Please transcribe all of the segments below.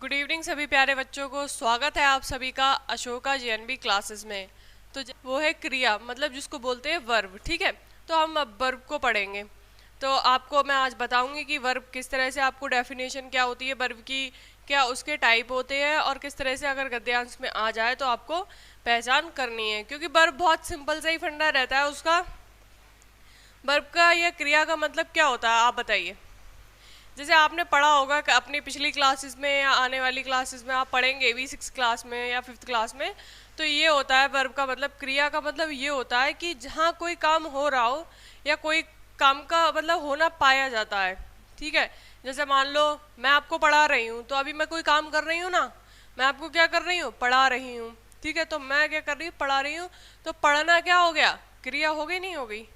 Good evening सभी प्यारे बच्चों को। स्वागत है आप सभी का अशोका जेएनबी क्लासेस में। तो वो है क्रिया, मतलब जिसको बोलते हैं वर्ब। ठीक है, तो हम अब वर्ब को पढ़ेंगे। तो आपको मैं आज बताऊंगी कि वर्ब किस तरह से, आपको डेफिनेशन क्या होती है वर्ब की, क्या उसके टाइप होते हैं, और किस तरह से अगर गद्यांश में आ जाए तो आपको पहचान करनी है। क्योंकि वर्ब बहुत सिंपल सा ही फंडा रहता है उसका। वर्ब का या क्रिया का मतलब क्या होता है आप बताइए। जैसे आपने पढ़ा होगा कि अपनी पिछली क्लासेस में या आने वाली क्लासेस में आप पढ़ेंगे भी, 6 क्लास में या 5th क्लास में। तो ये होता है वर्ब का मतलब, क्रिया का मतलब ये होता है कि जहाँ कोई काम हो रहा हो या कोई काम का मतलब होना पाया जाता है। ठीक है, जैसे मान लो मैं आपको पढ़ा रही हूँ, तो अभी मैं कोई काम कर रही हूँ ना, मैं आपको क्या कर रही हूँ, पढ़ा रही हूँ। ठीक है, तो मैं क्या कर रही हूँ, पढ़ा रही हूँ। तो पढ़ना क्या हो गया, क्रिया हो गई नहीं हो गई।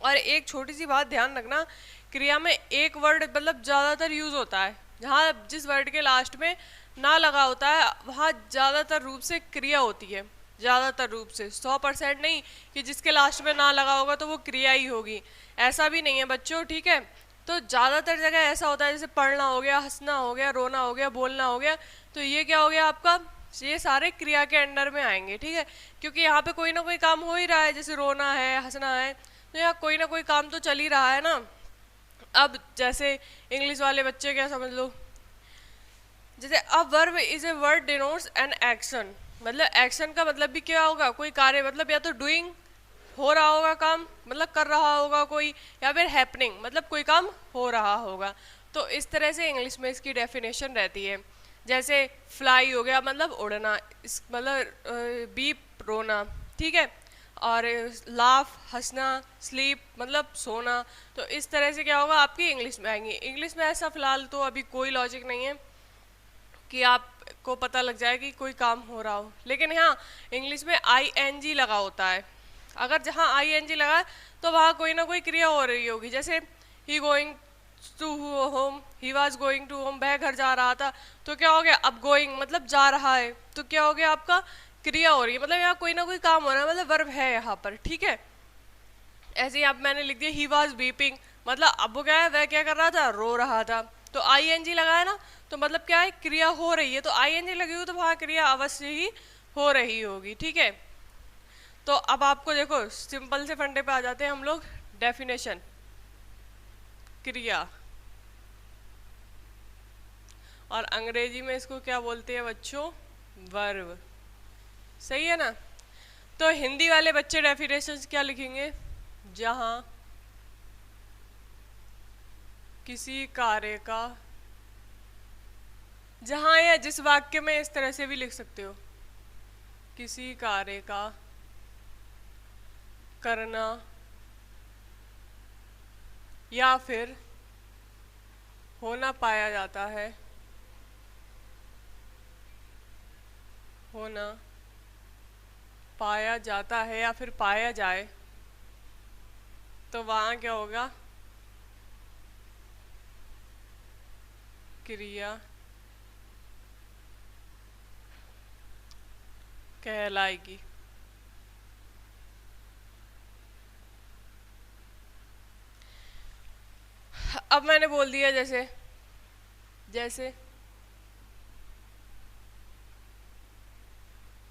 और एक छोटी सी बात ध्यान रखना, क्रिया में एक वर्ड मतलब ज़्यादातर यूज़ होता है। जहाँ जिस वर्ड के लास्ट में ना लगा होता है वहाँ ज़्यादातर रूप से क्रिया होती है। ज़्यादातर रूप से 100% नहीं कि जिसके लास्ट में ना लगा होगा तो वो क्रिया ही होगी, ऐसा भी नहीं है बच्चों। ठीक है, तो ज़्यादातर जगह ऐसा होता है, जैसे पढ़ना हो गया, हंसना हो गया, रोना हो गया, बोलना हो गया, तो ये क्या हो गया आपका, ये सारे क्रिया के अंडर में आएंगे। ठीक है, क्योंकि यहाँ पे कोई ना कोई काम हो ही रहा है, जैसे रोना है, हंसना है, तो यहाँ कोई ना कोई काम तो चल ही रहा है ना। अब जैसे इंग्लिश वाले बच्चे क्या समझ लो, जैसे a verb is a word denotes an action, मतलब एक्शन का मतलब भी क्या होगा, कोई कार्य, मतलब या तो डूइंग, हो रहा होगा काम, मतलब कर रहा होगा कोई, या फिर हैपनिंग, मतलब कोई काम हो रहा होगा। तो इस तरह से इंग्लिश में इसकी डेफिनेशन रहती है। जैसे फ्लाई हो गया मतलब उड़ना, इस मतलब बीप रोना। ठीक है, और लाफ हंसना, स्लीप मतलब सोना। तो इस तरह से क्या होगा, आपकी इंग्लिश में आएंगी। इंग्लिश में ऐसा फिलहाल तो अभी कोई लॉजिक नहीं है कि आपको पता लग जाए कि कोई काम हो रहा हो, लेकिन हाँ इंग्लिश में ING लगा होता है। अगर जहाँ ING लगा है तो वहाँ कोई ना कोई क्रिया हो रही होगी। जैसे ही going to home, he was going to home, वह घर जा रहा था, तो क्या हो गया, अब गोइंग मतलब जा रहा है, तो क्या हो गया आपका, क्रिया हो रही है, मतलब यहाँ कोई ना कोई काम हो रहा है, मतलब वर्ब है यहाँ पर। ठीक है, ऐसे ही अब मैंने लिख दिया ही वॉज बीपिंग, मतलब अब वो क्या है, वह क्या कर रहा था, रो रहा था। तो ING लगा है ना, तो मतलब क्या है, क्रिया हो रही है, तो ING लगी हुई तो वहाँ क्रिया अवश्य ही हो रही होगी। ठीक है, तो अब आपको देखो सिंपल से फंडे पे आ जाते हैं हम लोग। डेफिनेशन क्रिया, और अंग्रेजी में इसको क्या बोलते हैं बच्चों, वर्ब। सही है ना। तो हिंदी वाले बच्चे डेफिनेशन क्या लिखेंगे, जहाँ किसी कार्य का, जहाँ या जिस वाक्य में इस तरह से भी लिख सकते हो, किसी कार्य का करना या फिर होना पाया जाता है, होना पाया जाता है या फिर पाया जाए, तो वहाँ क्या होगा, क्रिया कहलाएगी। अब मैंने बोल दिया जैसे, जैसे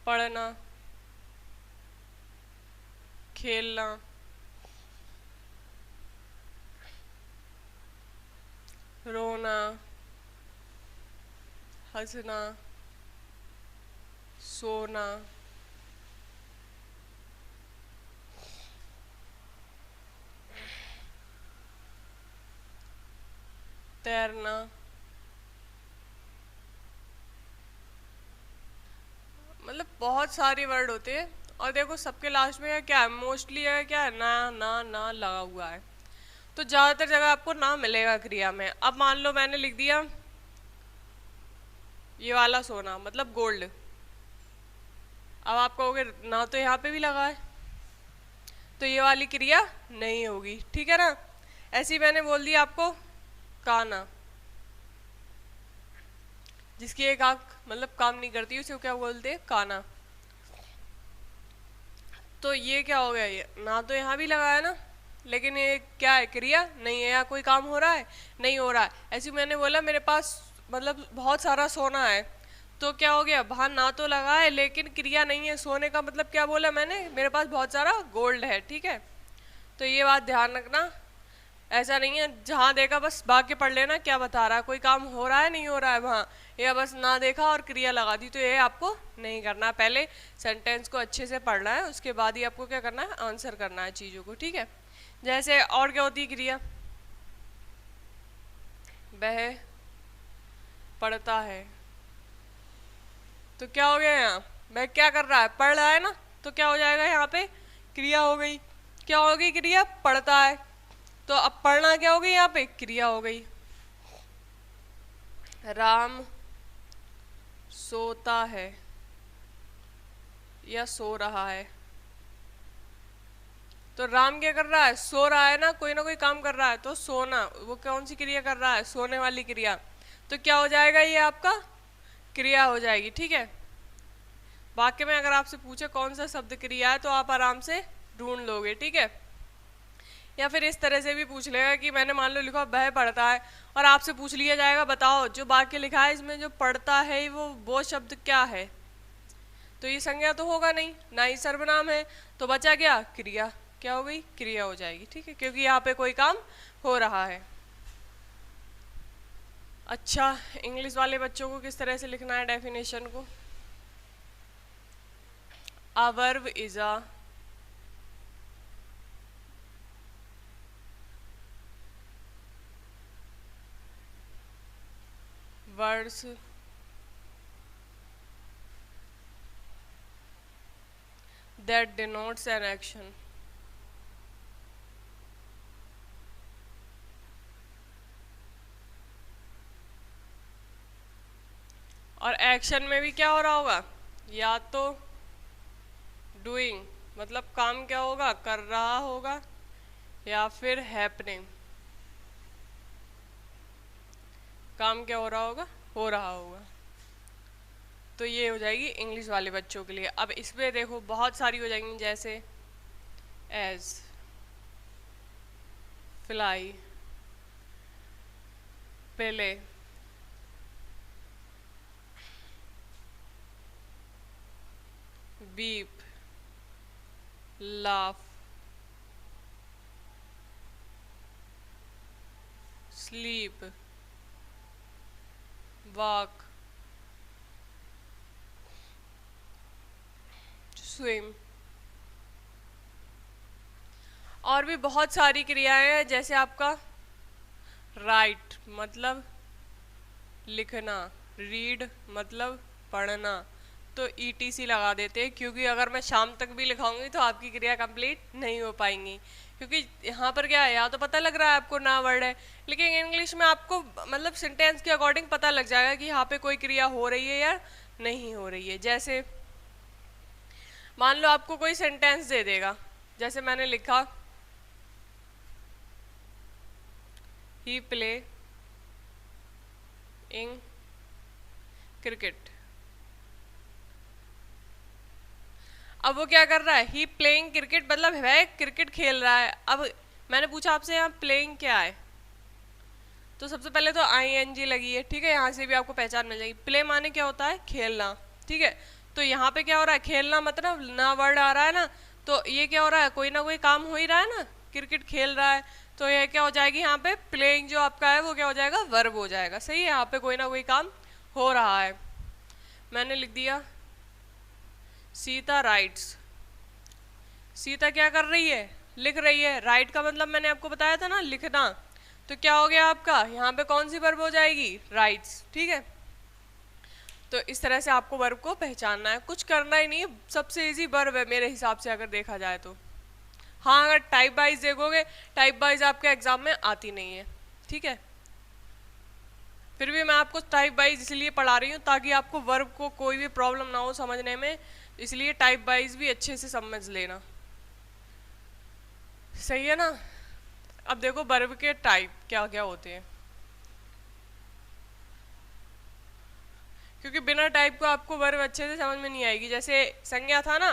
पढ़ना, खेलना, रोना, हंसना, सोना, तैरना, मतलब बहुत सारे वर्ड होते हैं। और देखो सबके लास्ट में क्या है, मोस्टली है क्या है, ना ना ना लगा हुआ है, तो ज़्यादातर जगह आपको ना मिलेगा क्रिया में। अब मान लो मैंने लिख दिया ये वाला सोना मतलब गोल्ड, अब आप कहोगे ना तो यहाँ पे भी लगा है, तो ये वाली क्रिया नहीं होगी। ठीक है ना। ऐसे ही मैंने बोल दिया आपको काना, जिसकी एक आंख मतलब काम नहीं करती उसे क्या बोलते हैं, काना। तो ये क्या हो गया, ये ना तो यहाँ भी लगा है ना, लेकिन ये क्या है, क्रिया नहीं है, यहाँ कोई काम हो रहा है, नहीं हो रहा है। ऐसे मैंने बोला मेरे पास मतलब बहुत सारा सोना है, तो क्या हो गया, वहां ना तो लगा है लेकिन क्रिया नहीं है। सोने का मतलब क्या बोला मैंने, मेरे पास बहुत सारा गोल्ड है, ठीक है। तो ये बात ध्यान रखना, ऐसा नहीं है जहाँ देखा बस भाग के पढ़ लेना क्या बता रहा है, कोई काम हो रहा है नहीं हो रहा है वहाँ, या बस ना देखा और क्रिया लगा दी, तो ये आपको नहीं करना। पहले सेंटेंस को अच्छे से पढ़ना है, उसके बाद ही आपको क्या करना है, आंसर करना है चीज़ों को, ठीक है। जैसे और क्या होती है क्रिया, वह पढ़ता है, तो क्या हो गया यहाँ, वह क्या कर रहा है, पढ़ रहा है ना, तो क्या हो जाएगा यहाँ पे, क्रिया हो गई। क्या हो गई क्रिया, पढ़ता है, तो अब पढ़ना क्या हो गई यहाँ पे, क्रिया हो गई। राम सोता है या सो रहा है, तो राम क्या कर रहा है, सो रहा है ना कोई काम कर रहा है, तो सोना वो कौन सी क्रिया कर रहा है, सोने वाली क्रिया, तो क्या हो जाएगा, ये आपका क्रिया हो जाएगी, ठीक है। वाक्य में अगर आपसे पूछे कौन सा शब्द क्रिया है तो आप आराम से ढूंढ लोगे, ठीक है। या फिर इस तरह से भी पूछ लेगा कि मैंने मान लो लिखा वह पढ़ता है, और आपसे पूछ लिया जाएगा बताओ जो वाक्य लिखा है इसमें जो पढ़ता है वो शब्द क्या है, तो ये संज्ञा तो होगा नहीं, ना ही सर्वनाम है, तो बचा क्या, क्रिया। क्या हो गई, क्रिया हो जाएगी, ठीक है, क्योंकि यहाँ पे कोई काम हो रहा है। अच्छा, इंग्लिश वाले बच्चों को किस तरह से लिखना है डेफिनेशन को, A verb is a words that denotes an action. और एक्शन में भी क्या हो रहा होगा, या तो डूइंग मतलब काम क्या होगा, कर रहा होगा, या फिर हैपनिंग काम क्या हो रहा होगा, हो रहा होगा। तो ये हो जाएगी इंग्लिश वाले बच्चों के लिए। अब इसमें देखो बहुत सारी हो जाएंगी, जैसे एज, फ्लाई, पहले, beep, laugh, sleep, walk, swim। और भी बहुत सारी क्रियाएं हैं, जैसे आपका राइट मतलब लिखना, रीड मतलब पढ़ना, तो ETC लगा देते हैं, क्योंकि अगर मैं शाम तक भी लिखाऊंगी तो आपकी क्रिया कंप्लीट नहीं हो पाएंगी, क्योंकि यहाँ पर क्या है, यहाँ तो पता लग रहा है आपको ना वर्ड है, लेकिन इंग्लिश में आपको मतलब सेंटेंस के अकॉर्डिंग पता लग जाएगा कि यहाँ पे कोई क्रिया हो रही है या नहीं हो रही है। जैसे मान लो आपको कोई सेंटेंस दे देगा, जैसे मैंने लिखा ही प्ले इन क्रिकेट, अब वो क्या कर रहा है, ही प्लेइंग क्रिकेट मतलब वह क्रिकेट खेल रहा है। अब मैंने पूछा आपसे यहाँ प्लेइंग क्या है, तो सबसे पहले तो ING लगी है, ठीक है, यहाँ से भी आपको पहचान मिल जाएगी। प्ले माने क्या होता है, खेलना, ठीक है, तो यहाँ पे क्या हो रहा है, खेलना मतलब ना वर्ड आ रहा है ना, तो ये क्या हो रहा है, कोई ना कोई काम हो ही रहा है ना, क्रिकेट खेल रहा है, तो ये क्या हो जाएगी यहाँ पे, प्लेइंग जो आपका है वो क्या हो जाएगा, वर्ब हो जाएगा, सही है, यहाँ पे कोई ना कोई काम हो रहा है। मैंने लिख दिया सीता राइट्स, सीता क्या कर रही है, लिख रही है, राइट का मतलब मैंने आपको बताया था ना, लिखना, तो क्या हो गया आपका, यहाँ पे कौन सी वर्ब हो जाएगी, राइट्स, ठीक है। तो इस तरह से आपको वर्ब को पहचानना है, कुछ करना ही नहीं, सबसे इजी वर्ब है मेरे हिसाब से अगर देखा जाए तो। हाँ, अगर टाइप वाइज देखोगे, टाइप वाइज आपके एग्जाम में आती नहीं है, ठीक है, फिर भी मैं आपको टाइप वाइज इसलिए पढ़ा रही हूँ ताकि आपको वर्ब को कोई भी प्रॉब्लम ना हो समझने में, इसलिए टाइप वाइज भी अच्छे से समझ लेना, सही है ना। अब देखो वर्ब के टाइप क्या क्या होते हैं, क्योंकि बिना टाइप को आपको वर्ब अच्छे से समझ में नहीं आएगी। जैसे संज्ञा था ना,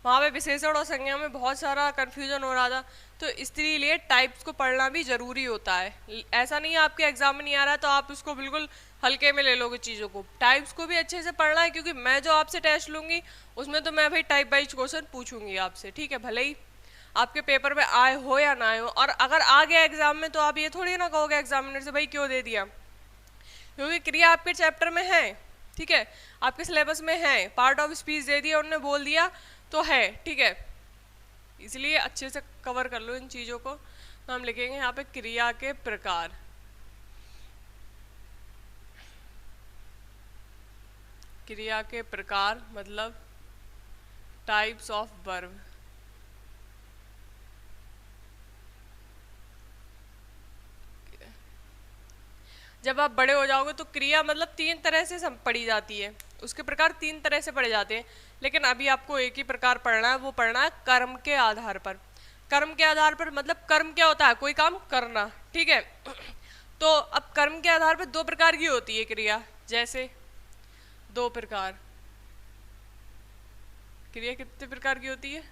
वहाँ पे विशेषण और संज्ञा में बहुत सारा कंफ्यूजन हो रहा था, तो इसलिए टाइप्स को पढ़ना भी जरूरी होता है। ऐसा नहीं है आपके एग्जाम में नहीं आ रहा है तो आप उसको बिल्कुल हल्के में ले लोगे चीज़ों को। टाइप्स को भी अच्छे से पढ़ना है, क्योंकि मैं जो आपसे टेस्ट लूंगी उसमें तो मैं भाई टाइप वाइज क्वेश्चन पूछूंगी आपसे, ठीक है, भले ही आपके पेपर में आए हो या ना आए हो। और अगर आ गया एग्जाम में तो आप ये थोड़ी ना कहोगे एग्जामिनर से भाई क्यों दे दिया, क्योंकि क्रिया आपके चैप्टर में है, ठीक है, आपके सिलेबस में है, पार्ट ऑफ स्पीच दे दिया उन्होंने, बोल दिया तो है, ठीक है, इसलिए अच्छे से कवर कर लो इन चीज़ों को। तो हम लिखेंगे यहाँ पे क्रिया के प्रकार। क्रिया के प्रकार मतलब टाइप्स ऑफ वर्ब। जब आप बड़े हो जाओगे तो क्रिया मतलब 3 तरह से पढ़ी जाती है, उसके प्रकार 3 तरह से पढ़े जाते हैं, लेकिन अभी आपको एक ही प्रकार पढ़ना है, वो पढ़ना है कर्म के आधार पर। कर्म के आधार पर मतलब कर्म क्या होता है, कोई काम करना, ठीक है। तो अब कर्म के आधार पर 2 प्रकार की होती है क्रिया, जैसे 2 प्रकार। क्रिया कितने प्रकार की होती है,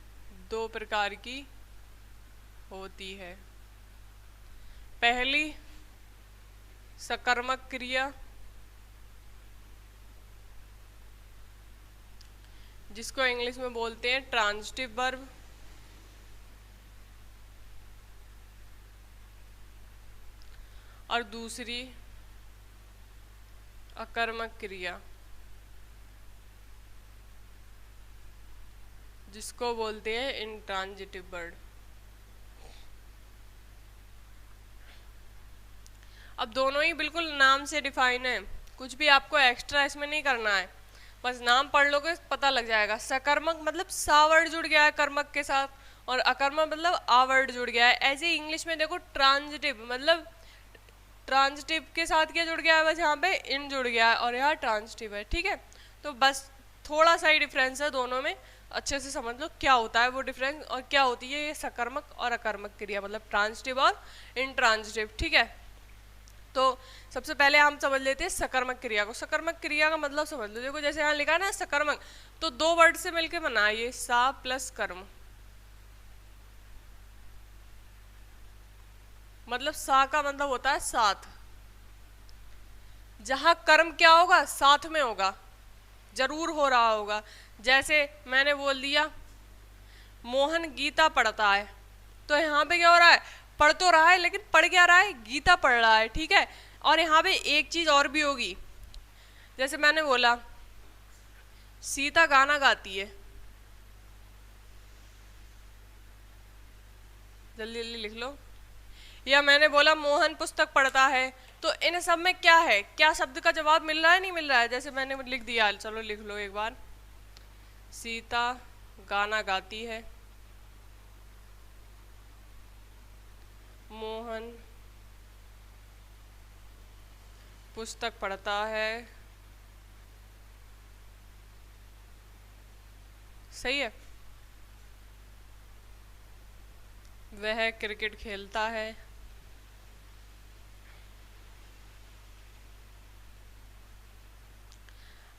2 प्रकार की होती है। पहली सकर्मक क्रिया, जिसको इंग्लिश में बोलते हैं ट्रांजिटिव वर्ब, और दूसरी अकर्मक क्रिया, जिसको बोलते हैं इंट्रांजिटिव वर्ब। अब दोनों ही बिल्कुल नाम से डिफाइन है, कुछ भी आपको एक्स्ट्रा इसमें नहीं करना है, बस नाम पढ़ लोगे पता लग जाएगा। सकर्मक मतलब सा वर्ड जुड़ गया है कर्मक के साथ, और अकर्मक मतलब आ वर्ड जुड़ गया है। ऐसे ही इंग्लिश में देखो ट्रांजिटिव मतलब ट्रांजिटिव के साथ क्या जुड़ गया है, बस यहाँ पे इन जुड़ गया है और यहाँ ट्रांजिटिव है, ठीक है। तो बस थोड़ा सा ही डिफरेंस है दोनों में, अच्छे से समझ लो क्या होता है वो डिफरेंस और क्या होती है ये सकर्मक और अकर्मक क्रिया, मतलब ट्रांजिटिव और इंट्रांजिटिव, ठीक है। तो सबसे पहले हम समझ लेते हैं सकर्मक क्रिया को। सकर्मक क्रिया का मतलब समझ लो, देखो जैसे यहाँ लिखा है ना सकर्मक, तो 2 वर्ड से मिलके बना है ये, सा प्लस कर्म, मतलब सा का मतलब होता है साथ, जहां कर्म क्या होगा साथ में होगा, जरूर हो रहा होगा। जैसे मैंने बोल दिया मोहन गीता पढ़ता है, तो यहाँ पे क्या हो रहा है, पढ़ तो रहा है लेकिन पढ़ क्या रहा है, गीता पढ़ रहा है, ठीक है। और यहाँ पे एक चीज और भी होगी, जैसे मैंने बोला सीता गाना गाती है, जल्दी जल्दी लिख लो, या मैंने बोला मोहन पुस्तक पढ़ता है, तो इन सब में क्या है, क्या शब्द का जवाब मिल रहा है, नहीं मिल रहा है। जैसे मैंने लिख दिया, चलो लिख लो एक बार, सीता गाना गाती है, मोहन पुस्तक पढ़ता है, सही है, वह क्रिकेट खेलता है।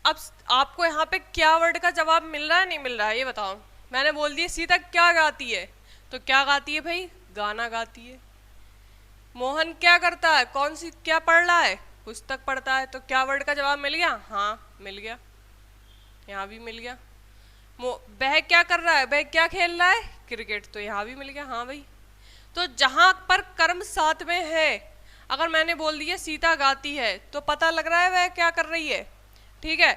अब आपको यहाँ पे क्या वर्ड का जवाब मिल रहा है, नहीं मिल रहा है, ये बताओ। मैंने बोल दिया सीता क्या गाती है, तो क्या गाती है भाई, गाना गाती है। मोहन क्या करता है, कौन सी क्या पढ़ रहा है, पुस्तक पढ़ता है, तो क्या वर्ड का जवाब मिल गया, हाँ मिल गया, यहाँ भी मिल गया। वह क्या कर रहा है, वह क्या खेल रहा है, क्रिकेट, तो यहाँ भी मिल गया, हाँ भाई। तो जहां पर कर्म साथ में है, अगर मैंने बोल दिया सीता गाती है, तो पता लग रहा है वह क्या कर रही है, ठीक है।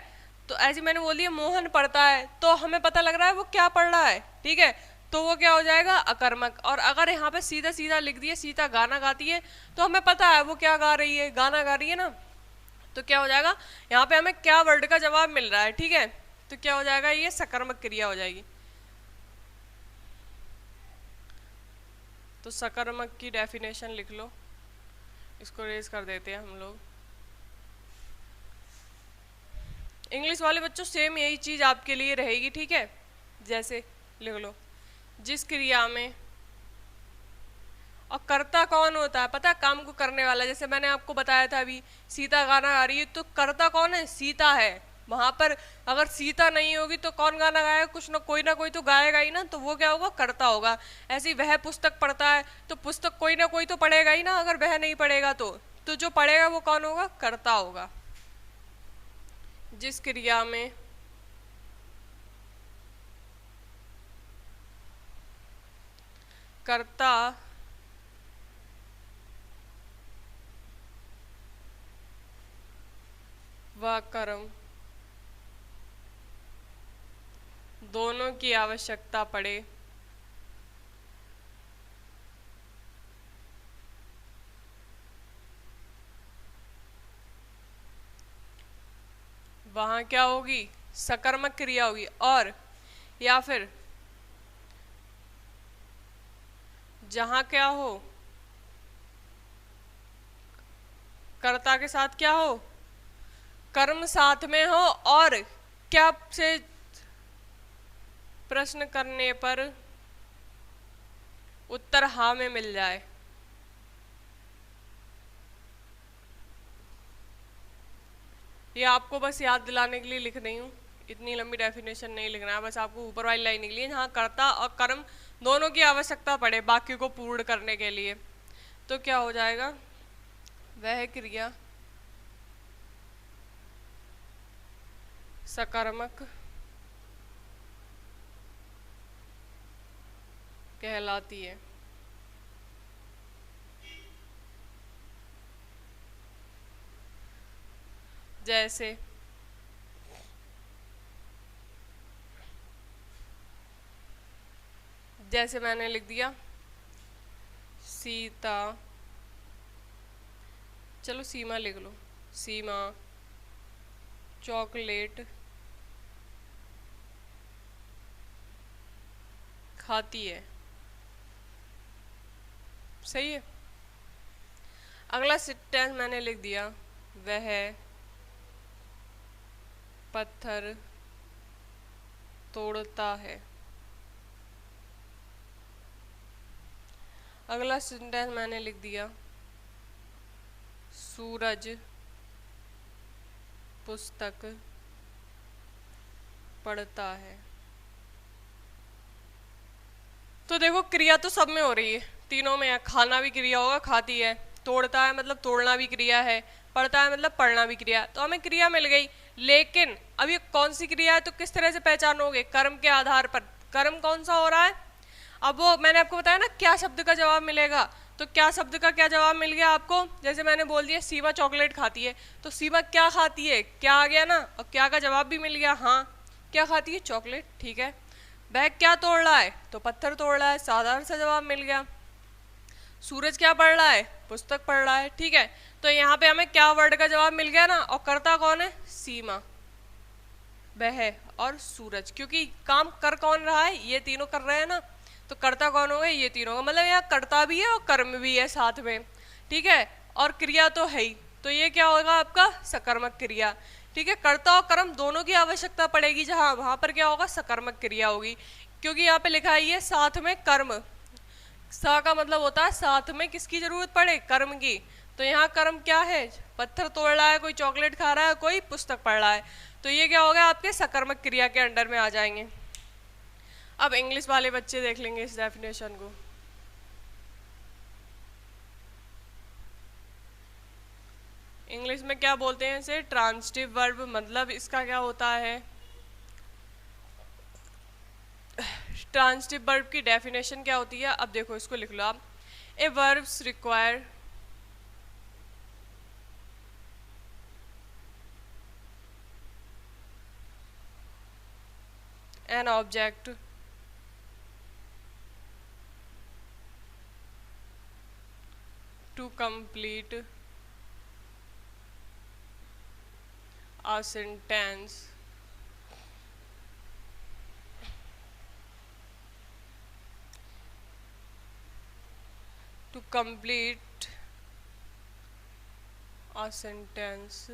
तो ऐसे मैंने बोल दिया मोहन पढ़ता है, तो हमें पता लग रहा है वो क्या पढ़ रहा है, ठीक है, तो वो क्या हो जाएगा, अकर्मक। और अगर यहाँ पे सीधा सीधा लिख दिया सीता गाना गाती है, तो हमें पता है वो क्या गा रही है, गाना गा रही है ना, तो क्या हो जाएगा, यहाँ पे हमें क्या वर्ड का जवाब मिल रहा है, ठीक है, तो क्या हो जाएगा, ये सकर्मक क्रिया हो जाएगी। तो सकर्मक की डेफिनेशन लिख लो, इसको रेज कर देते हैं हम लोग। इंग्लिश वाले बच्चों सेम यही चीज आपके लिए रहेगी, ठीक है। जैसे लिख लो, जिस क्रिया में, और कर्ता कौन होता है पता है, काम को करने वाला। जैसे मैंने आपको बताया था अभी सीता गाना गा रही है, तो कर्ता कौन है, सीता है। वहां पर अगर सीता नहीं होगी तो कौन गाना गाएगा, कुछ ना कोई तो गाएगा ही ना, तो वो क्या होगा, कर्ता होगा। ऐसे ही वह पुस्तक पढ़ता है तो पुस्तक कोई ना कोई तो पढ़ेगा ही ना, अगर वह नहीं पढ़ेगा तो जो पढ़ेगा वो कौन होगा, कर्ता होगा। जिस क्रिया में कर्ता व कर्म दोनों की आवश्यकता पड़े, वहां क्या होगी, सकर्मक क्रिया होगी। और या फिर जहां क्या हो, कर्ता के साथ क्या हो, कर्म साथ में हो, और क्या से प्रश्न करने पर उत्तर हाँ में मिल जाए। ये आपको बस याद दिलाने के लिए लिख रही हूँ, इतनी लंबी डेफिनेशन नहीं लिखना है, बस आपको ऊपर वाली लाइन निकली है जहाँ कर्ता और कर्म दोनों की आवश्यकता पड़े बाकी को पूर्ण करने के लिए। तो क्या हो जाएगा, वह क्रिया सकर्मक कहलाती है। जैसे जैसे मैंने लिख दिया सीता, चलो सीमा लिख लो, सीमा चॉकलेट खाती है, सही है। अगला सेंटेंस मैंने लिख दिया, वह पत्थर तोड़ता है। अगला सेंटेंस मैंने लिख दिया, सूरज पुस्तक पढ़ता है। तो देखो क्रिया तो सब में हो रही है, तीनों में है। खाना भी क्रिया होगा, खाती है, तोड़ता है मतलब तोड़ना भी क्रिया है, पढ़ता है मतलब पढ़ना भी क्रिया है, तो हमें क्रिया मिल गई। लेकिन अब ये कौन सी क्रिया है तो किस तरह से पहचानोगे, कर्म के आधार पर, कर्म कौन सा हो रहा है। अब वो मैंने आपको बताया ना क्या शब्द का जवाब मिलेगा, तो क्या शब्द का क्या जवाब मिल गया आपको, जैसे मैंने बोल दिया सीमा चॉकलेट खाती है, तो सीमा क्या खाती है, क्या आ गया ना, और क्या का जवाब भी मिल गया, हाँ क्या खाती है, चॉकलेट, ठीक है। वह क्या तोड़ रहा है, तो पत्थर तोड़ रहा है, साधारण सा जवाब मिल गया। सूरज क्या पढ़ रहा है, पुस्तक पढ़ रहा है, ठीक है। तो यहाँ पे हमें क्या वर्ड का जवाब मिल गया ना, और कर्ता कौन है, सीमा, वह और सूरज, क्योंकि काम कर कौन रहा है, ये तीनों कर रहे हैं ना, तो कर्ता कौन हो गए, ये तीनों का मतलब यहाँ कर्ता भी है और कर्म भी है साथ में, ठीक है। और क्रिया तो है ही, तो ये क्या होगा आपका सकर्मक क्रिया, ठीक है। कर्ता और कर्म दोनों की आवश्यकता पड़ेगी जहाँ, वहां पर क्या होगा, सकर्मक क्रिया होगी, क्योंकि यहाँ पे लिखा है साथ में कर्म, सा का मतलब होता है साथ में किसकी जरूरत पड़े, कर्म की। तो यहाँ कर्म क्या है, पत्थर तोड़ रहा है, कोई चॉकलेट खा रहा है, कोई पुस्तक पढ़ रहा है, तो ये क्या होगा आपके सकर्मक क्रिया के अंडर में आ जाएंगे। अब इंग्लिश वाले बच्चे देख लेंगे इस डेफिनेशन को। इंग्लिश में क्या बोलते हैं इसे, ट्रांजिटिव वर्ब, मतलब इसका क्या होता है, ट्रांजिटिव वर्ब की डेफिनेशन क्या होती है। अब देखो इसको लिख लो आप, a verbs require an object to complete a sentence to complete a sentence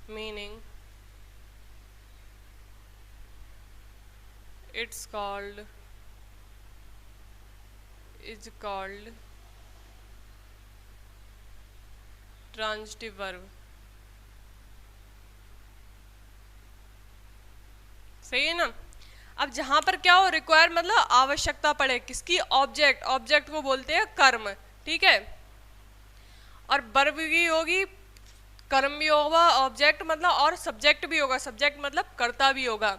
meaning it's called is called transitive verb। सही है ना। अब जहां पर क्या हो, रिक्वायर मतलब आवश्यकता पड़े किसकी, ऑब्जेक्ट, ऑब्जेक्ट को बोलते हैं कर्म, ठीक है। और वर्ब भी होगी, कर्म भी होगा, ऑब्जेक्ट मतलब, और सब्जेक्ट भी होगा, सब्जेक्ट मतलब कर्ता भी होगा।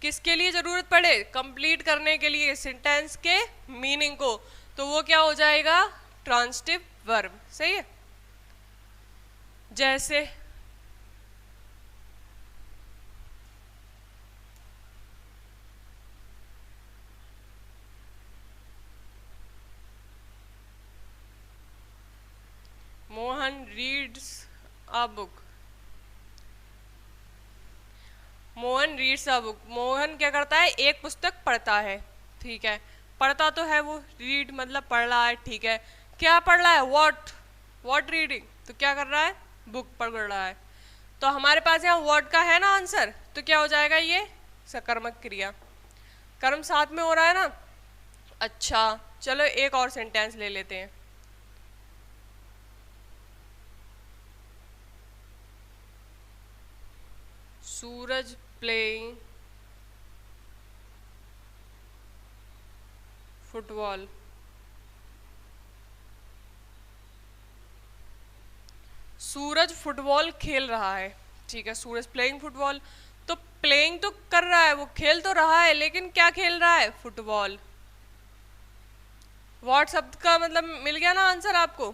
किसके लिए जरूरत पड़े, कंप्लीट करने के लिए सेंटेंस के मीनिंग को, तो वो क्या हो जाएगा, ट्रांजिटिव वर्ब। सही है। जैसे Mohan reads a book, Mohan reads a book, Mohan क्या करता है, एक पुस्तक पढ़ता है, ठीक है। पढ़ता तो है वो, रीड मतलब पढ़ रहा है, ठीक है। क्या पढ़ रहा है, व्हाट रीडिंग, तो क्या कर रहा है, बुक पढ़ रहा है। तो हमारे पास यहाँ व्हाट का है ना आंसर, तो क्या हो जाएगा, ये सकर्मक क्रिया, कर्म साथ में हो रहा है ना। अच्छा चलो एक और सेंटेंस ले लेते हैं। सूरज प्लेइंग फुटबॉल, सूरज फुटबॉल खेल रहा है, ठीक है। सूरज प्लेइंग फुटबॉल, तो प्लेइंग तो कर रहा है, वो खेल तो रहा है, लेकिन क्या खेल रहा है, फुटबॉल। व्हाट शब्द का मतलब मिल गया ना आंसर आपको,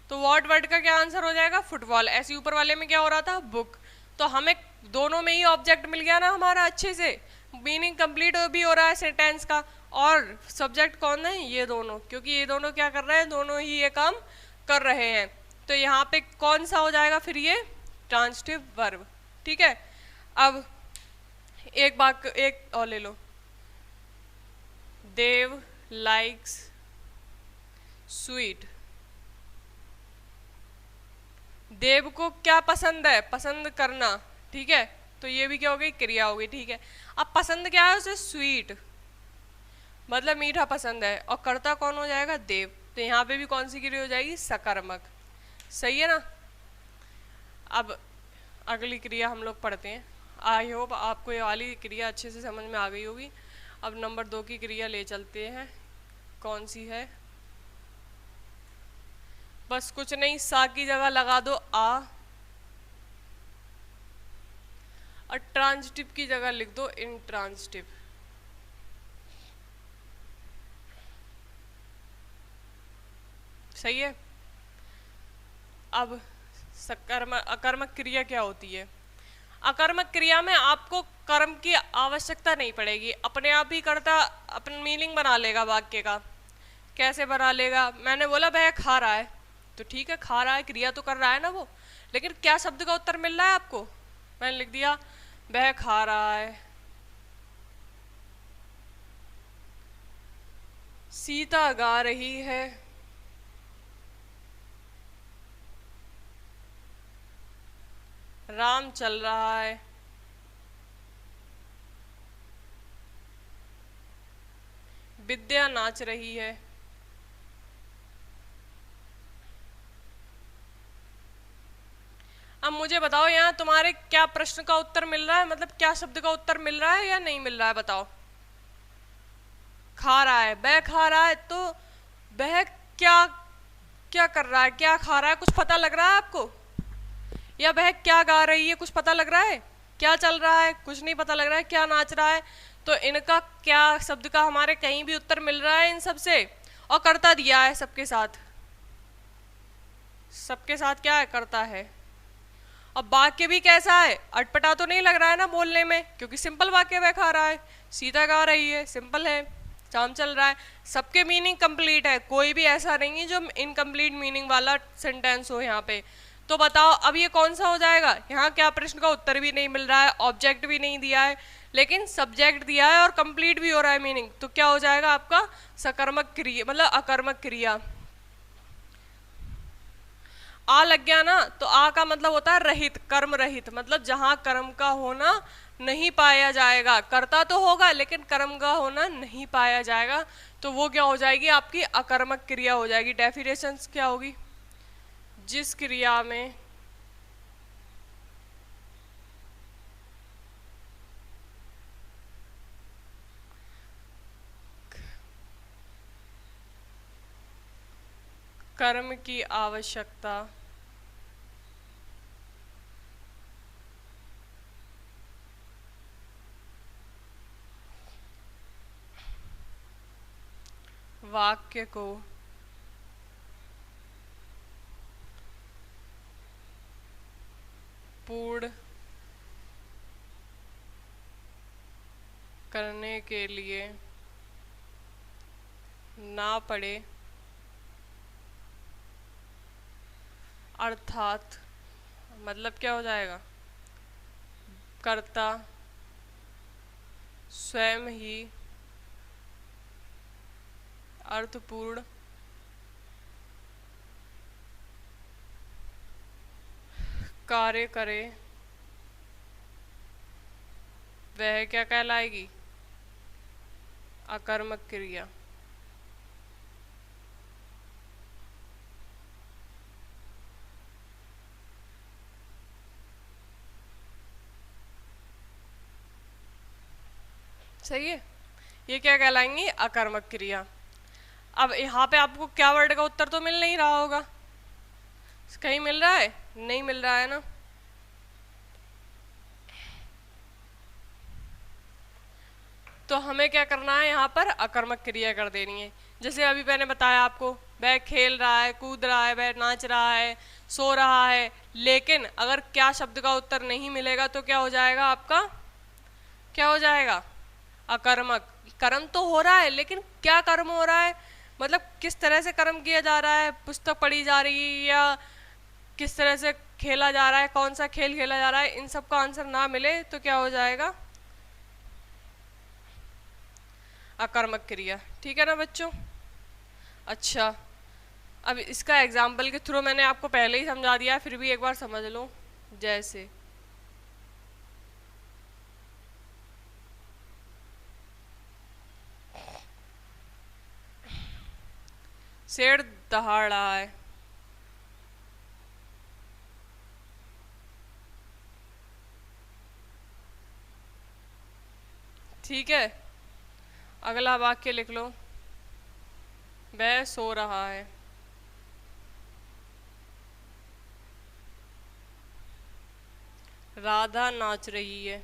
तो व्हाट वर्ड का क्या आंसर हो जाएगा, फुटबॉल। ऐसे ऊपर वाले में क्या हो रहा था, बुक, तो हमें दोनों में ही ऑब्जेक्ट मिल गया ना हमारा, अच्छे से मीनिंग कंप्लीट भी हो रहा है सेंटेंस का। और सब्जेक्ट कौन है, ये दोनों, क्योंकि ये दोनों क्या कर रहे हैं, दोनों ही ये काम कर रहे हैं। तो यहाँ पे कौन सा हो जाएगा फिर, ये ट्रांजिटिव वर्ब, ठीक है। अब एक बात एक और ले लो, देव लाइक्स स्वीट, देव को क्या पसंद है, पसंद करना, ठीक है। तो ये भी क्या हो गई, क्रिया हो गई, ठीक है। अब पसंद क्या है उसे, स्वीट मतलब मीठा पसंद है, और कर्ता कौन हो जाएगा, देव। तो यहाँ पे भी कौन सी क्रिया हो जाएगी, सकर्मक। सही है ना। अब अगली क्रिया हम लोग पढ़ते हैं। आई होप आपको ये वाली क्रिया अच्छे से समझ में आ गई होगी। अब नंबर 2 की क्रिया ले चलते हैं, कौन सी है, बस कुछ नहीं, सा की जगह लगा दो आ, और ट्रांजिटिव की जगह लिख दो इंट्रांजिटिव। सही है। अब अकर्मक क्रिया क्या होती है, अकर्मक क्रिया में आपको कर्म की आवश्यकता नहीं पड़ेगी, अपने आप ही कर्ता अपन मीनिंग बना लेगा वाक्य का। कैसे बना लेगा, मैंने बोला वह खा रहा है, तो ठीक है, खा रहा है, क्रिया तो कर रहा है ना वो, लेकिन क्या शब्द का उत्तर मिल रहा है आपको, मैंने लिख दिया वह खा रहा है। सीता गा रही है, राम चल रहा है, विद्या नाच रही है। अब मुझे बताओ यहाँ तुम्हारे क्या प्रश्न का उत्तर मिल रहा है, मतलब क्या शब्द का उत्तर मिल रहा है या नहीं मिल रहा है, बताओ। खा रहा है, वह खा रहा है, तो वह क्या क्या कर रहा है, क्या खा रहा है, कुछ पता लग रहा है आपको, या वह क्या गा रही है, कुछ पता लग रहा है, क्या चल रहा है, कुछ नहीं पता लग रहा है, क्या नाच रहा है। तो इनका क्या शब्द का हमारे कहीं भी उत्तर मिल रहा है इन सब से, और करता दिया है सबके साथ, सबके साथ क्या है, करता है। अब वाक्य भी कैसा है, अटपटा तो नहीं लग रहा है ना बोलने में, क्योंकि सिंपल वाक्य वह खा रहा है, सीता गा रही है, सिंपल है, काम चल रहा है, सबके मीनिंग कंप्लीट है, कोई भी ऐसा नहीं है जो इनकम्प्लीट मीनिंग वाला सेंटेंस हो यहाँ पे। तो बताओ अब ये कौन सा हो जाएगा, यहाँ क्या प्रश्न का उत्तर भी नहीं मिल रहा है, ऑब्जेक्ट भी नहीं दिया है, लेकिन सब्जेक्ट दिया है और कंप्लीट भी हो रहा है मीनिंग, तो क्या हो जाएगा आपका सकर्मक क्रिया, मतलब अकर्मक क्रिया। आ लग गया ना, तो आ का मतलब होता है रहित, कर्म रहित, मतलब जहां कर्म का होना नहीं पाया जाएगा, करता तो होगा लेकिन कर्म का होना नहीं पाया जाएगा, तो वो क्या हो जाएगी, आपकी अकर्मक क्रिया हो जाएगी। डेफिनेशन क्या होगी, जिस क्रिया में कर्म की आवश्यकता वाक्य को पूर्ण करने के लिए ना पड़े, अर्थात मतलब क्या हो जाएगा, कर्ता स्वयं ही अर्थपूर्ण कार्य करे, वह क्या कहलाएगी, अकर्मक क्रिया। सही है, ये क्या कहलाएंगी, अकर्मक क्रिया। अब यहाँ पे आपको क्या वर्ड का उत्तर तो मिल नहीं रहा होगा, कहीं मिल रहा है, नहीं मिल रहा है ना। तो हमें क्या करना है, यहाँ पर अकर्मक क्रिया कर देनी है। जैसे अभी मैंने बताया आपको, वह खेल रहा है, कूद रहा है, वह नाच रहा है, सो रहा है, लेकिन अगर क्या शब्द का उत्तर नहीं मिलेगा तो क्या हो जाएगा आपका, क्या हो जाएगा, अकर्मक। कर्म तो हो रहा है लेकिन क्या कर्म हो रहा है, मतलब किस तरह से कर्म किया जा रहा है, पुस्तक पढ़ी जा रही है या किस तरह से खेला जा रहा है, कौन सा खेल खेला जा रहा है, इन सब का आंसर ना मिले तो क्या हो जाएगा, अकर्मक क्रिया। ठीक है ना बच्चों। अच्छा, अब इसका एग्जाम्पल के थ्रू मैंने आपको पहले ही समझा दिया, फिर भी एक बार समझ लो। जैसे शेर दहाड़ रहा है, ठीक है, अगला वाक्य लिख लो, वह सो रहा है, राधा नाच रही है।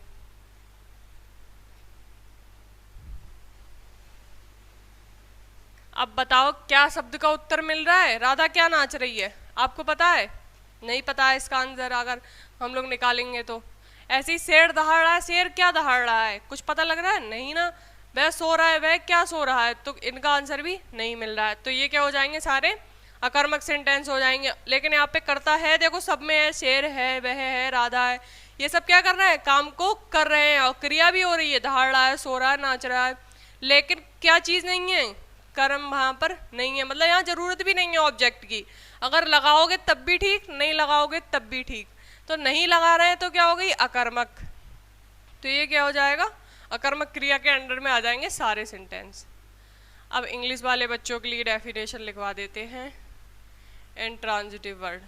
अब बताओ क्या शब्द का उत्तर मिल रहा है, राधा क्या नाच रही है, आपको पता है, नहीं पता है इसका आंसर, अगर हम लोग निकालेंगे तो। ऐसे ही शेर दहाड़ रहा है, शेर क्या दहाड़ रहा है, कुछ पता लग रहा है, नहीं ना। वह सो रहा है, वह क्या सो रहा है, तो इनका आंसर भी नहीं मिल रहा है। तो ये क्या हो जाएंगे, सारे अकर्मक सेंटेंस हो जाएंगे। लेकिन यहाँ पे करता है, देखो सब में है, शेर है, वह है, राधा है, ये सब क्या कर रहा है, काम को कर रहे हैं और क्रिया भी हो रही है, दहाड़ रहा है, सो रहा है, नाच रहा है, लेकिन क्या चीज नहीं है, कर्म वहां पर नहीं है। मतलब यहाँ जरूरत भी नहीं है ऑब्जेक्ट की, अगर लगाओगे तब भी ठीक, नहीं लगाओगे तब भी ठीक। तो नहीं लगा रहे हैं तो क्या हो गई, अकर्मक। तो ये क्या हो जाएगा, अकर्मक क्रिया के अंडर में आ जाएंगे सारे सेंटेंस। अब इंग्लिश वाले बच्चों के लिए डेफिनेशन लिखवा देते हैं, इंट्रांजिटिव वर्ड।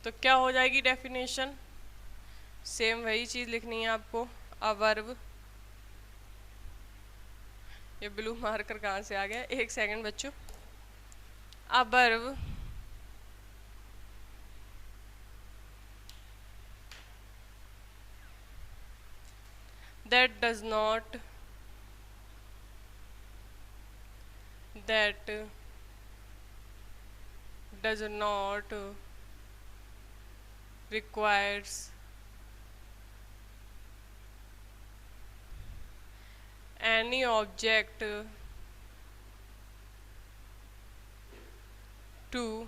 तो क्या हो जाएगी डेफिनेशन, सेम वही चीज लिखनी है आपको, अ वर्ब। ये ब्लू मार्कर कहाँ से आ गया, एक सेकंड बच्चों। A verb that does not requires any object to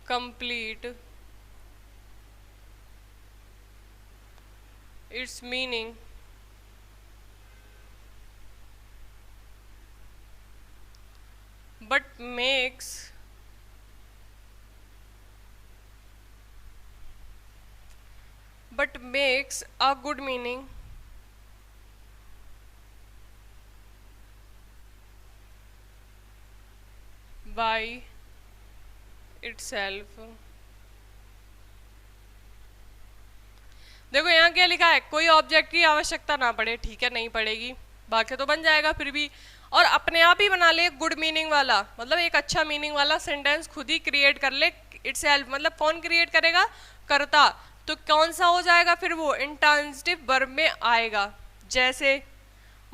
complete its meaning, but makes a good meaning by itself। देखो यहाँ क्या लिखा है, कोई ऑब्जेक्ट की आवश्यकता ना पड़े, ठीक है, नहीं पड़ेगी, वाक्य तो बन जाएगा फिर भी। और अपने आप ही बना ले गुड मीनिंग वाला, मतलब एक अच्छा मीनिंग वाला सेंटेंस खुद ही क्रिएट कर ले इटसेल्फ। मतलब कौन क्रिएट करेगा? कर्ता। तो कौन सा हो जाएगा फिर? वो इंट्रांजिटिव वर्ब में आएगा। जैसे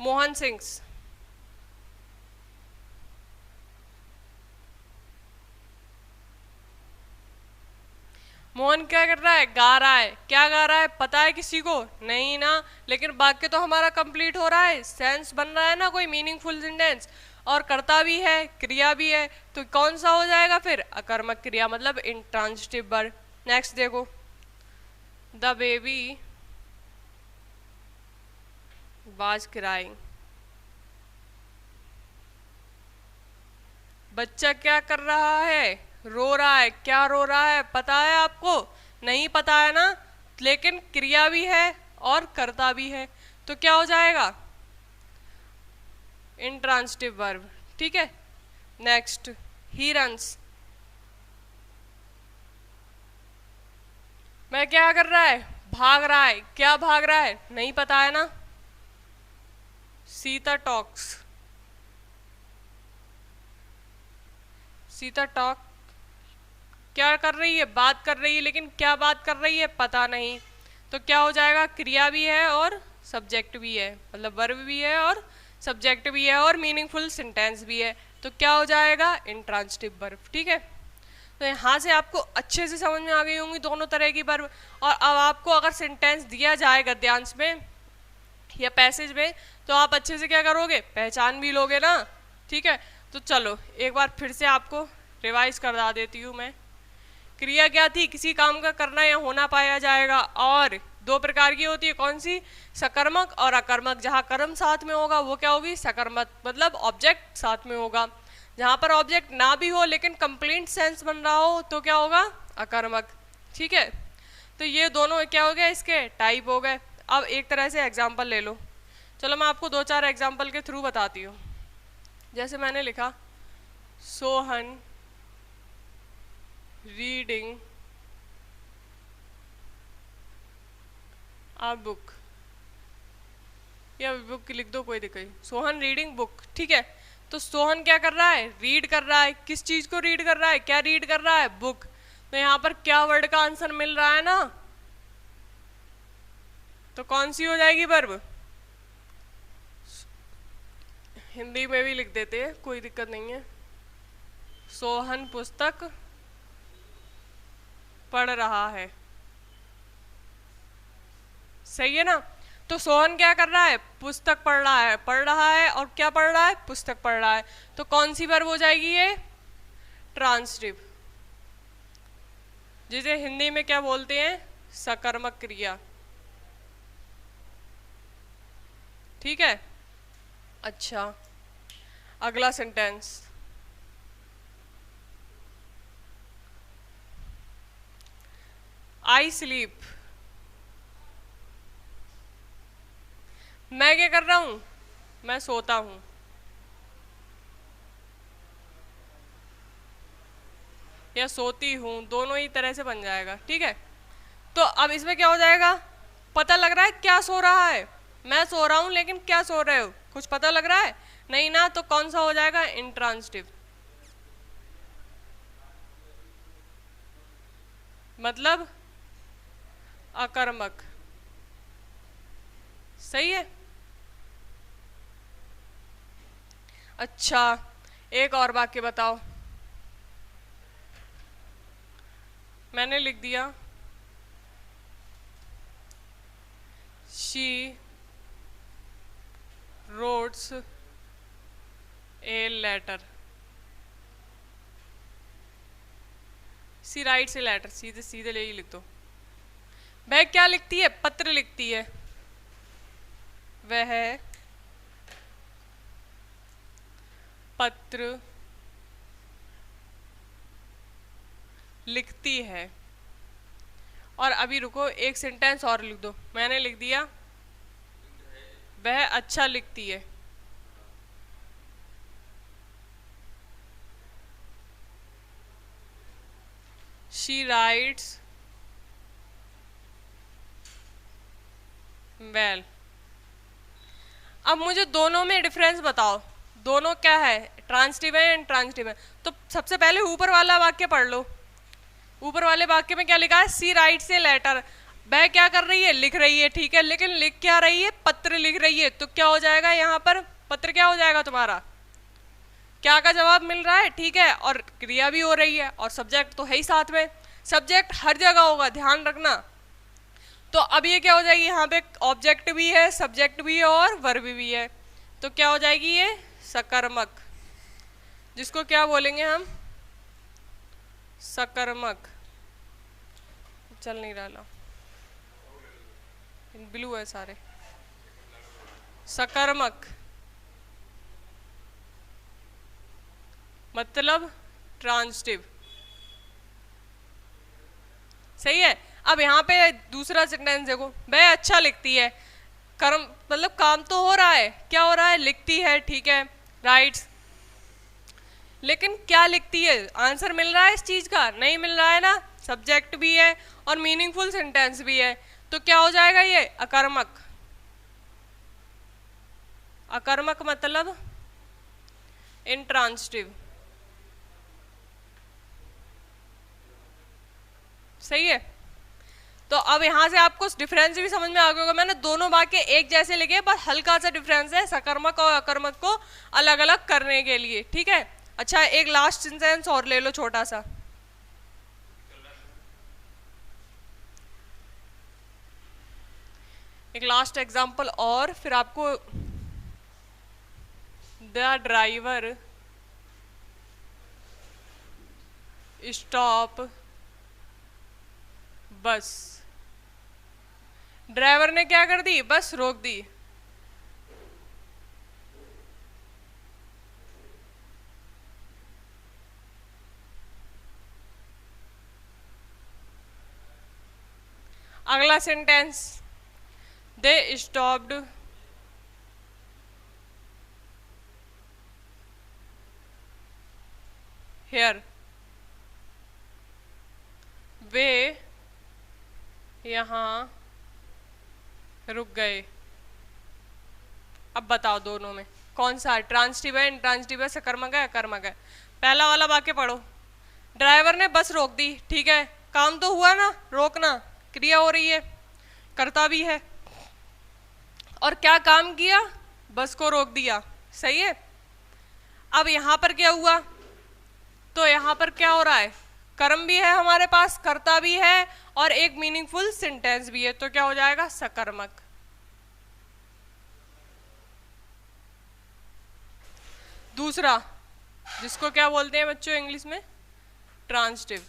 मोहन सिंह, मोहन क्या कर रहा है? गा रहा है। क्या गा रहा है? पता है किसी को? नहीं ना, लेकिन वाक्य तो हमारा कंप्लीट हो रहा है, सेंस बन रहा है ना, कोई मीनिंगफुल सेंटेंस, और कर्ता भी है, क्रिया भी है। तो कौन सा हो जाएगा फिर? अकर्मक क्रिया, मतलब इंट्रांजिटिव वर्ब। नेक्स्ट देखो, द बेबी वाज क्राइंग। बच्चा क्या कर रहा है? रो रहा है। क्या रो रहा है? पता है आपको? नहीं पता है ना, लेकिन क्रिया भी है और कर्ता भी है, तो क्या हो जाएगा? Intransitive verb. ठीक है। Next, he runs. मैं क्या कर रहा है? भाग रहा है। क्या भाग रहा है? नहीं पता है ना, सीता टॉक्स। सीता टॉक क्या कर रही है? बात कर रही है, लेकिन क्या बात कर रही है? पता नहीं। तो क्या हो जाएगा? क्रिया भी है और सब्जेक्ट भी है, मतलब वर्ब भी है और सब्जेक्ट भी है और मीनिंगफुल सेंटेंस भी है, तो क्या हो जाएगा? Intransitive verb. ठीक है। तो यहाँ से आपको अच्छे से समझ में आ गई होंगी दोनों तरह की वर्ब। और अब आपको अगर सेंटेंस दिया जाए गद्यांश में या पैसेज में, तो आप अच्छे से क्या करोगे? पहचान भी लोगे ना। ठीक है। तो चलो एक बार फिर से आपको रिवाइज करवा देती हूँ मैं। क्रिया क्या थी? किसी काम का करना या होना पाया जाएगा, और दो प्रकार की होती है। कौन सी? सकर्मक और अकर्मक। जहाँ कर्म साथ में होगा वो क्या होगी? सकर्मक, मतलब ऑब्जेक्ट साथ में होगा। जहाँ पर ऑब्जेक्ट ना भी हो लेकिन कंप्लीट सेंस बन रहा हो तो क्या होगा? अकर्मक। ठीक है। तो ये दोनों क्या हो गए? इसके टाइप हो गए। अब एक तरह से एग्जाम्पल ले लो। चलो मैं आपको दो चार एग्जाम्पल के थ्रू बताती हूँ। जैसे मैंने लिखा, सोहन रीडिंग अ बुक, या बुक लिख दो, कोई दिक्कत नहीं। Sohan reading book. ठीक है। तो सोहन क्या कर रहा है? रीड कर रहा है। किस चीज को रीड कर रहा है? क्या रीड कर रहा है? बुक। तो यहाँ पर क्या वर्ड का आंसर मिल रहा है ना, तो कौन सी हो जाएगी वर्ब? हिंदी में भी लिख देते हैं, कोई दिक्कत नहीं है। सोहन पुस्तक पढ़ रहा है। सही है ना। तो सोहन क्या कर रहा है? पुस्तक पढ़ रहा है। पढ़ रहा है और क्या पढ़ रहा है? पुस्तक पढ़ रहा है। तो कौन सी वर्ब हो जाएगी ये? ट्रांसिटिव, जिसे हिंदी में क्या बोलते हैं? सकर्मक क्रिया। ठीक है। अच्छा, अगला सेंटेंस, आई स्लीप। मैं क्या कर रहा हूं? मैं सोता हूं। या सोती हूं, दोनों ही तरह से बन जाएगा। ठीक है। तो अब इसमें क्या हो जाएगा? पता लग रहा है क्या सो रहा है? मैं सो रहा हूं, लेकिन क्या सो रहे हो? कुछ पता लग रहा है? नहीं ना, तो कौन सा हो जाएगा? इंट्रांसिटिव, मतलब अकर्मक। सही है। अच्छा, एक और वाक्य बताओ। मैंने लिख दिया, she wrotes a letter. She writes a letter, सीधे सीधे ले ही लिख दो। वह क्या लिखती है? पत्र लिखती है। वह पत्र लिखती है। और अभी रुको, एक सेंटेंस और लिख दो। मैंने लिख दिया, वह अच्छा लिखती है। She writes well. अब मुझे दोनों में डिफरेंस बताओ। दोनों क्या है, ट्रांसिटिव है, इंट्रांसिटिव है। तो सबसे पहले ऊपर वाला वाक्य पढ़ लो। ऊपर वाले वाक्य में क्या लिखा है, सी राइट्स ए लेटर, वह क्या कर रही है, लिख रही है, ठीक है, लेकिन लिख क्या रही है, पत्र लिख रही है। तो क्या हो जाएगा यहाँ पर, पत्र क्या हो जाएगा तुम्हारा, क्या का जवाब मिल रहा है, ठीक है, और क्रिया भी हो रही है और सब्जेक्ट तो है ही साथ में। सब्जेक्ट हर जगह होगा, ध्यान रखना। तो अब ये क्या हो जाएगी, यहाँ पे ऑब्जेक्ट भी है, सब्जेक्ट भी है और वर्ब भी है। तो क्या हो जाएगी ये सकर्मक, जिसको क्या बोलेंगे हम, सकर्मक। चल नहीं रहा, ब्लू है सारे। सकर्मक मतलब ट्रांसिटिव, सही है। अब यहाँ पे दूसरा सेंटेंस देखो, वह अच्छा लिखती है, कर्म मतलब काम तो हो रहा है, क्या हो रहा है, लिखती है, ठीक है, राइट्स, लेकिन क्या लिखती है, आंसर मिल रहा है इस चीज का, नहीं मिल रहा है ना। सब्जेक्ट भी है और मीनिंगफुल सेंटेंस भी है, तो क्या हो जाएगा ये अकर्मक। अकर्मक मतलब इंट्रांसिटिव, सही है। तो अब यहाँ से आपको डिफरेंस भी समझ में आ गया होगा। मैंने दोनों वाक्य एक जैसे लिखे, बस हल्का सा डिफरेंस है सकर्मक और अकर्मक को अलग अलग करने के लिए, ठीक है। अच्छा, एक लास्ट सेंटेंस और ले लो छोटा सा। एक लास्ट एग्जांपल और फिर आपको, the driver stop bus, driver ने क्या कर दी, बस रोक दी। अगला सेंटेंस, दे स्टॉप्ड हियर, वे यहाँ रुक गए। अब बताओ दोनों में कौन सा है, ट्रांसिटिव है, इंट्रांसिटिव है, सकर्मक है, अकर्मक है। पहला वाला वाक्य पढ़ो, ड्राइवर ने बस रोक दी, ठीक है, काम तो हुआ ना, रोकना क्रिया हो रही है, करता भी है, और क्या काम किया, बस को रोक दिया, सही है। अब यहाँ पर क्या हुआ, तो यहाँ पर क्या हो रहा है, कर्म भी है हमारे पास, कर्ता भी है और एक मीनिंगफुल सेंटेंस भी है, तो क्या हो जाएगा सकर्मक। दूसरा, जिसको क्या बोलते हैं बच्चों इंग्लिश में, ट्रांसिटिव।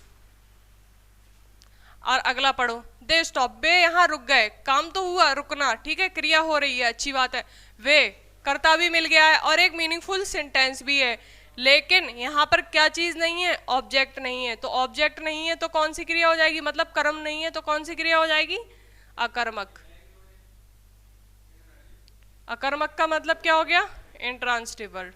और अगला पढ़ो, दे स्टॉप, वे यहाँ रुक गए, काम तो हुआ, रुकना, ठीक है, क्रिया हो रही है, अच्छी बात है, वे कर्ता भी मिल गया है और एक मीनिंगफुल सेंटेंस भी है, लेकिन यहाँ पर क्या चीज नहीं है, ऑब्जेक्ट नहीं है। तो ऑब्जेक्ट नहीं है तो कौन सी क्रिया हो जाएगी, मतलब कर्म नहीं है तो कौन सी क्रिया हो जाएगी, अकर्मक। अकर्मक का मतलब क्या हो गया, इंट्रांसिटिव वर्ड।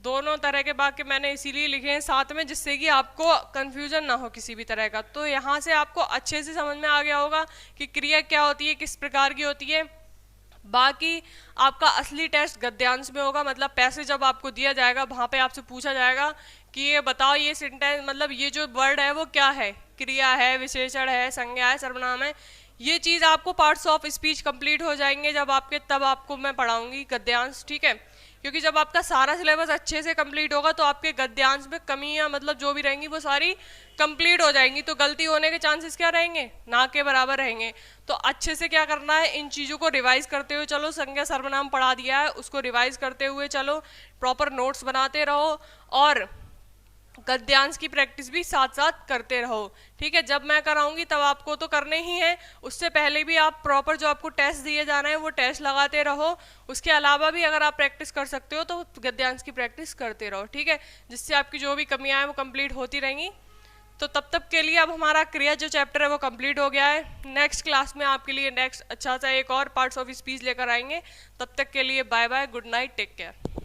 दोनों तरह के वाक्य मैंने इसीलिए लिखे हैं साथ में, जिससे कि आपको कंफ्यूजन ना हो किसी भी तरह का। तो यहाँ से आपको अच्छे से समझ में आ गया होगा कि क्रिया क्या होती है, किस प्रकार की होती है। बाकी आपका असली टेस्ट गद्यांश में होगा, मतलब पैसेज जब आपको दिया जाएगा वहाँ पे आपसे पूछा जाएगा कि ये बताओ ये सेंटेंस, मतलब ये जो वर्ड है वो क्या है, क्रिया है, विशेषण है, संज्ञा है, सर्वनाम है। ये चीज़ आपको पार्ट्स ऑफ स्पीच कंप्लीट हो जाएंगे जब आपके, तब आपको मैं पढ़ाऊंगी गद्यांश, ठीक है। क्योंकि जब आपका सारा सिलेबस अच्छे से कंप्लीट होगा तो आपके गद्यांश में कमियां मतलब जो भी रहेंगी वो सारी कंप्लीट हो जाएंगी, तो गलती होने के चांसेस क्या रहेंगे, ना के बराबर रहेंगे। तो अच्छे से क्या करना है, इन चीज़ों को रिवाइज करते हुए चलो, संज्ञा सर्वनाम पढ़ा दिया है उसको रिवाइज करते हुए चलो, प्रॉपर नोट्स बनाते रहो और गद्यांश की प्रैक्टिस भी साथ साथ करते रहो, ठीक है। जब मैं कराऊंगी तब आपको तो करने ही है, उससे पहले भी आप प्रॉपर जो आपको टेस्ट दिए जाना है वो टेस्ट लगाते रहो। उसके अलावा भी अगर आप प्रैक्टिस कर सकते हो तो गद्यांश की प्रैक्टिस करते रहो, ठीक है, जिससे आपकी जो भी कमियां हैं वो कंप्लीट होती रहेंगी। तो तब तक के लिए अब हमारा क्रिया जो चैप्टर है वो कंप्लीट हो गया है। नेक्स्ट क्लास में आपके लिए नेक्स्ट अच्छा सा एक और पार्ट्स ऑफ स्पीच लेकर आएंगे। तब तक के लिए bye bye, good night, take care.